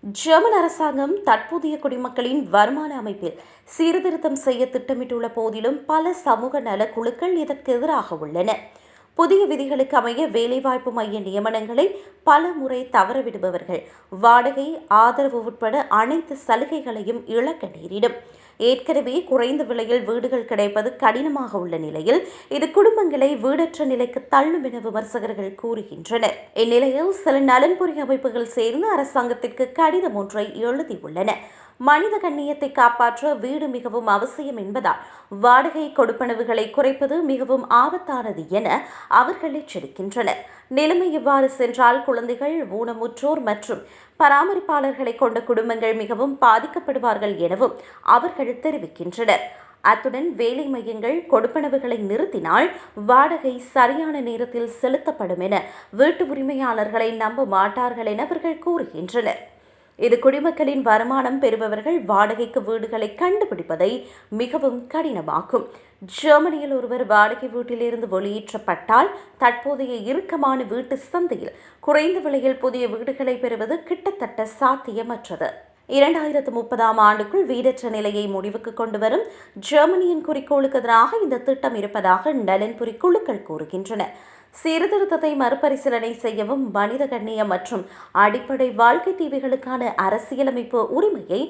German அரசாங்கம் தற்போதைய குடிமக்களின் வருமான அமைப்பில் சீர்திருத்தம் செய்ய திட்டமிட்டுள்ள போதிலும் பல சமூக நல குழுக்கள் இதற்கு எதிராக உள்ளன. புதிய விதிகளுக்கு அமைய வேலைவாய்ப்பு மைய நியமனங்களை பல முறை தவறவிடுபவர்கள் வாடகை ஆதரவு உட்பட அனைத்து சலுகைகளையும் இழக்க நேரிடும். ஏற்கனவே குறைந்த விலையில் வீடுகள் கிடைப்பது கடினமாக உள்ள நிலையில் இது குடும்பங்களை வீடற்ற நிலைக்கு தள்ளும் என விமர்சகர்கள் கூறுகின்றனர். இந்நிலையில் சில நலன்புரி அமைப்புகள் சேர்ந்து அரசாங்கத்திற்கு கடிதம் ஒன்றை எழுதியுள்ளன. மனித கண்ணியத்தை காப்பாற்ற வீடு மிகவும் அவசியம் என்பதால் வாடகை கொடுப்பனவுகளை குறைப்பது மிகவும் ஆபத்தானது என அவர்கள் எச்சரிக்கின்றனர். நிலைமை இவ்வாறு சென்றால் குழந்தைகள், ஊனமுற்றோர் மற்றும் பராமரிப்பாளர்களை கொண்ட குடும்பங்கள் மிகவும் பாதிக்கப்படுவார்கள் எனவும் அவர்கள் தெரிவிக்கின்றனர். அத்துடன் வேலை மையங்கள் கொடுப்பனவுகளை நிறுத்தினால் வாடகை சரியான நேரத்தில் செலுத்தப்படும் என வீட்டு உரிமையாளர்களை நம்ப மாட்டார்கள் என அவர்கள் கூறுகின்றனர். இது குடிமக்களின் வருமானம் பெறுபவர்கள் வாடகைக்கு வீடுகளை கண்டுபிடிப்பதை மிகவும் கடினமாக்கும். ஜெர்மனியில் ஒருவர் வாடகை வீட்டிலிருந்து வெளியேற்றப்பட்டால் தற்போதைய இறுக்கமான வீட்டு சந்தையில் குறைந்த விலையில் புதிய வீடுகளை பெறுவது கிட்டத்தட்ட சாத்தியமற்றது. 2030ஆம் ஆண்டுக்குள் வீடற்ற நிலையை முடிவுக்கு கொண்டு வரும் ஜெர்மனியின் குறிக்கோளுக்கு எதிராக இந்த திட்டம் இருப்பதாக நலன்புரி குழுக்கள் கூறுகின்றன. சீர்திருத்தத்தை மறுபரிசீலனை செய்யவும் மனித கண்ணியம் மற்றும் அடிப்படை வாழ்க்கை தேவைகளுக்கான அரசியலமைப்பு உரிமையை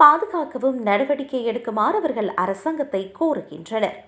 பாதுகாக்கவும் நடவடிக்கை எடுக்குமாறு அவர்கள் அரசாங்கத்தை கோருகின்றனர்.